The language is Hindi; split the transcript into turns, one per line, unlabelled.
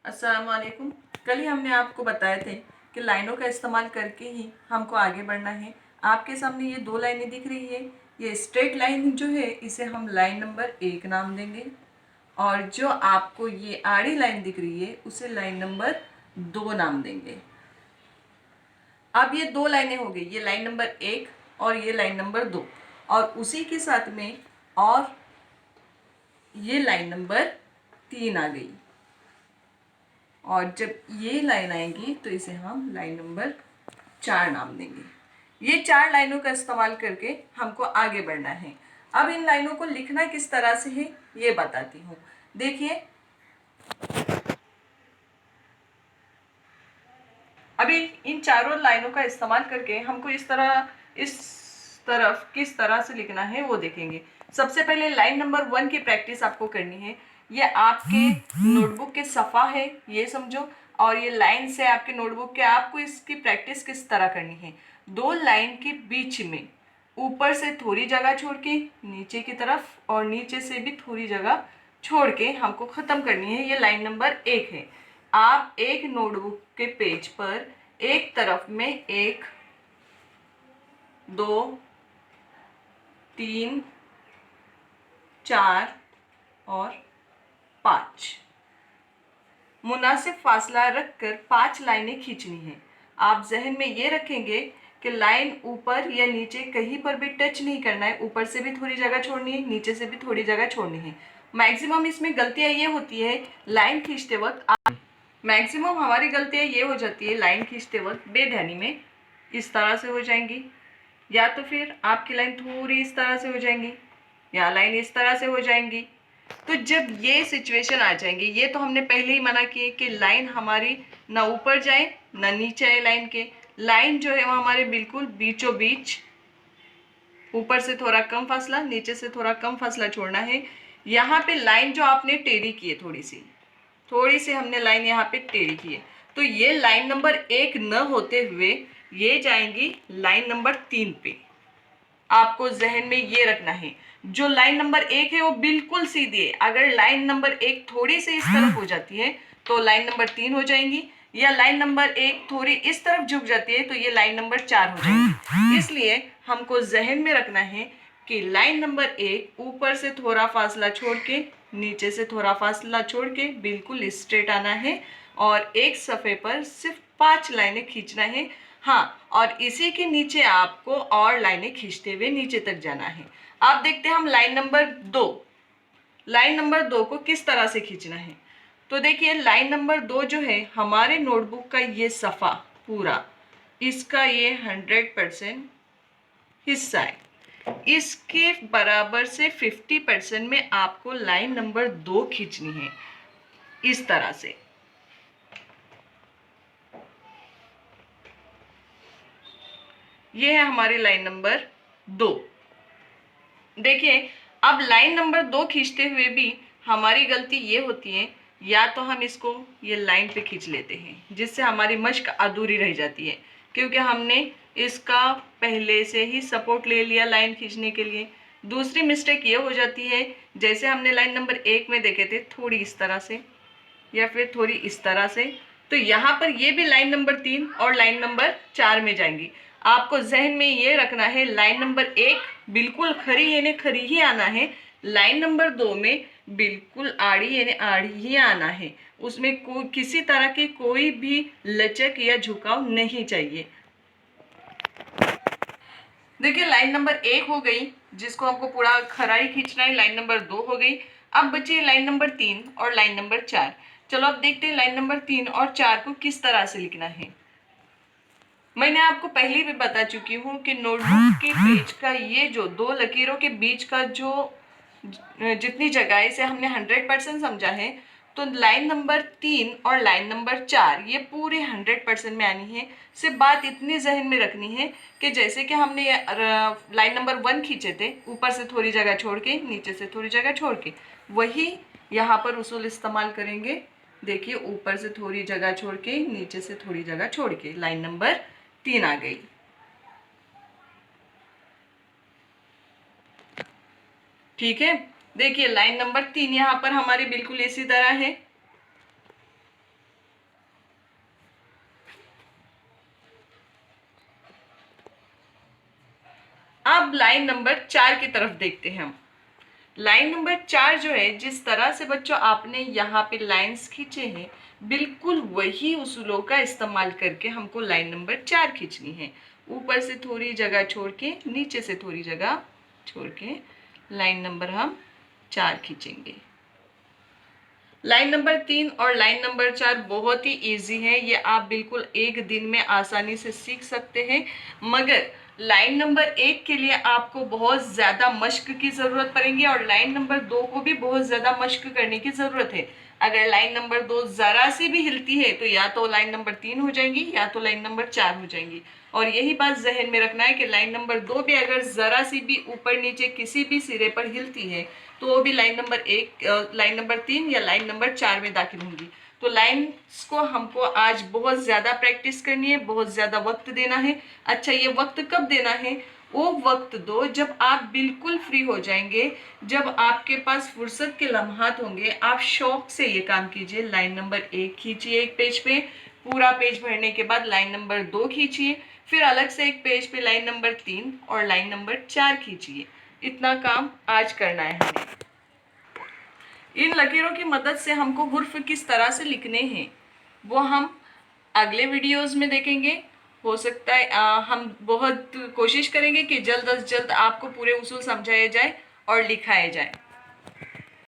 अस्सलाम वालेकुम। कल ही हमने आपको बताए थे कि लाइनों का इस्तेमाल करके ही हमको आगे बढ़ना है। आपके सामने ये दो लाइनें दिख रही है। ये स्ट्रेट लाइन जो है इसे हम लाइन नंबर 1 नाम देंगे, और जो आपको ये आड़ी लाइन दिख रही है उसे लाइन नंबर 2 नाम देंगे। अब ये दो लाइनें हो गई, ये लाइन नंबर 1 और ये लाइन नंबर 2, और उसी के साथ में और ये लाइन नंबर 3 आ गई। और जब ये लाइन आएगी तो इसे हम लाइन नंबर 4 नाम देंगे। ये 4 लाइनों का इस्तेमाल करके हमको आगे बढ़ना है। अब इन लाइनों को लिखना किस तरह से है ये बताती हूँ। देखिए, अभी इन चारों लाइनों का इस्तेमाल करके हमको इस तरफ किस तरह से लिखना है वो देखेंगे। सबसे पहले लाइन नंबर 1 की प्रैक्टिस आपको करनी है। ये आपके नोटबुक के सफ़ा है ये समझो, और ये लाइन से आपके नोटबुक के, आपको इसकी प्रैक्टिस किस तरह करनी है। दो लाइन के बीच में ऊपर से थोड़ी जगह छोड़ के नीचे की तरफ और नीचे से भी थोड़ी जगह छोड़ के हमको ख़त्म करनी है। ये लाइन नंबर 1 है। आप एक नोटबुक के पेज पर एक तरफ में 1, 2, 3, 4 और 5 मुनासिब फासला रखकर 5 लाइनें खींचनी है। आप जहन में ये रखेंगे कि लाइन ऊपर या नीचे कहीं पर भी टच नहीं करना है। ऊपर से भी थोड़ी जगह छोड़नी है, नीचे से भी थोड़ी जगह छोड़नी है। मैक्सिमम इसमें गलतियां ये होती है, लाइन खींचते वक्त मैक्सिमम हमारी गलतियां ये हो जाती है लाइन खींचते वक्त बेध्यानी में इस तरह से हो जाएंगी, या तो फिर आपकी लाइन थोड़ी इस तरह से हो जाएंगी, या लाइन इस तरह से हो जाएंगी। तो जब ये सिचुएशन आ जाएंगी, ये तो हमने पहले ही मना किए कि लाइन हमारी ना ऊपर जाए ना नीचे आए। लाइन के लाइन जो है वो हमारे बिल्कुल बीचों बीच, ऊपर से थोड़ा कम फासला, नीचे से थोड़ा कम फासला छोड़ना है। यहाँ पे लाइन जो आपने टेढ़ी की है, थोड़ी सी हमने लाइन यहाँ पे टेढ़ी की है, तो ये लाइन नंबर 1 न होते हुए ये जाएंगी लाइन नंबर 3 पे। आपको जहन में ये रखना है, जो लाइन नंबर 1 है वो बिल्कुल सीधी है। अगर लाइन नंबर 1 थोड़ी सी इस तरफ हो जाती है तो लाइन नंबर 3 हो जाएंगी, या लाइन नंबर 1 थोड़ी इस तरफ झुक जाती है तो ये लाइन नंबर 4 हो जाएंगी। इसलिए हमको जहन में रखना है कि लाइन नंबर 1 ऊपर से थोड़ा फासला छोड़ के, नीचे से थोड़ा फासला छोड़ के बिल्कुल स्ट्रेट आना है, और एक सफ़े पर सिर्फ 5 लाइनें खींचना है। हाँ, और इसी के नीचे आपको और लाइनें खींचते हुए नीचे तक जाना है। आप देखते हैं हम लाइन नंबर 2 को किस तरह से खींचना है। तो देखिए, लाइन नंबर 2 जो है हमारे नोटबुक का ये सफ़ा पूरा, इसका ये 100% हिस्सा है। इसके बराबर से 50% में आपको लाइन नंबर 2 खींचनी है इस तरह से। ये है हमारी लाइन नंबर 2। देखिए, अब लाइन नंबर 2 खींचते हुए भी हमारी गलती ये होती है, या तो हम इसको ये लाइन पे खींच लेते हैं जिससे हमारी मश्क अधूरी रह जाती है, क्योंकि हमने इसका पहले से ही सपोर्ट ले लिया लाइन खींचने के लिए। दूसरी मिस्टेक ये हो जाती है, जैसे हमने लाइन नंबर 1 में देखे थे, थोड़ी इस तरह से या फिर थोड़ी इस तरह से, तो यहाँ पर ये भी लाइन नंबर 3 और लाइन नंबर 4 में जाएंगी। आपको जहन में ये रखना है, लाइन नंबर 1 बिल्कुल खरी यानी खरी ही आना है, लाइन नंबर 2 में बिल्कुल आड़ी यानी आड़ी ही आना है। उसमें किसी तरह की कोई भी लचक या झुकाव नहीं चाहिए। देखिए, लाइन नंबर 1 हो गई जिसको हमको पूरा खरा ही खींचना है, लाइन नंबर 2 हो गई। अब बची लाइन नंबर 3 और लाइन नंबर 4। चलो अब देखते हैं लाइन नंबर 3 और 4 को किस तरह से लिखना है। मैंने आपको पहले भी बता चुकी हूँ कि नोटबुक के पेज का ये जो 2 लकीरों के बीच का जो जितनी जगह है इसे हमने 100% समझा है, तो लाइन नंबर 3 और लाइन नंबर 4 ये पूरे 100% में आनी है। सिर्फ बात इतनी जहन में रखनी है कि जैसे कि हमने लाइन नंबर 1 खींचे थे, ऊपर से थोड़ी जगह छोड़ के, नीचे से थोड़ी जगह छोड़ के, वही यहाँ पर उसूल इस्तेमाल करेंगे। देखिए, ऊपर से थोड़ी जगह छोड़ के, नीचे से थोड़ी जगह छोड़ के लाइन नंबर 3 आ गई। ठीक है, देखिए लाइन नंबर 3 यहाँ पर हमारी बिल्कुल इसी तरह है। अब लाइन नंबर 4 की तरफ देखते हैं हम। लाइन नंबर 4 जो है, जिस तरह से बच्चों आपने यहाँ पे लाइंस खींचे हैं, बिल्कुल वही उसूलों का इस्तेमाल करके हमको लाइन नंबर 4 खींचनी है। ऊपर से थोड़ी जगह छोड़ के, नीचे से थोड़ी जगह छोड़ के लाइन नंबर हम 4 खींचेंगे। लाइन नंबर 3 और लाइन नंबर 4 बहुत ही इजी है, ये आप बिल्कुल एक दिन में आसानी से सीख सकते हैं। मगर लाइन नंबर 1 के लिए आपको बहुत ज़्यादा मश्क की ज़रूरत पड़ेगी और लाइन नंबर 2 को भी बहुत ज़्यादा मश्क करने की ज़रूरत है। अगर लाइन नंबर 2 ज़रा सी भी हिलती है तो या तो लाइन नंबर 3 हो जाएंगी या तो लाइन नंबर 4 हो जाएंगी। और यही बात जहन में रखना है कि लाइन नंबर 2 भी अगर ज़रा सी भी ऊपर नीचे किसी भी सिरे पर हिलती है तो वो भी लाइन नंबर 1, लाइन नंबर 3 या लाइन नंबर 4 में दाखिल होंगी। तो लाइन्स को हमको आज बहुत ज़्यादा प्रैक्टिस करनी है, बहुत ज़्यादा वक्त देना है। अच्छा, ये वक्त कब देना है? वो वक्त दो जब आप बिल्कुल फ्री हो जाएंगे, जब आपके पास फुर्सत के लम्हात होंगे, आप शौक से ये काम कीजिए। लाइन नंबर 1 खींचिए एक पेज पे, पूरा पेज भरने के बाद लाइन नंबर 2 खींचिए, फिर अलग से एक पेज पे लाइन नंबर 3 और लाइन नंबर 4 खींचिए। इतना काम आज करना है हमें। इन लकीरों की मदद से हमको हुर्फ किस तरह से लिखने हैं वो हम अगले वीडियोस में देखेंगे। हो सकता है हम बहुत कोशिश करेंगे कि जल्द अज जल्द आपको पूरे उसूल समझाए जाए और लिखाए जाए।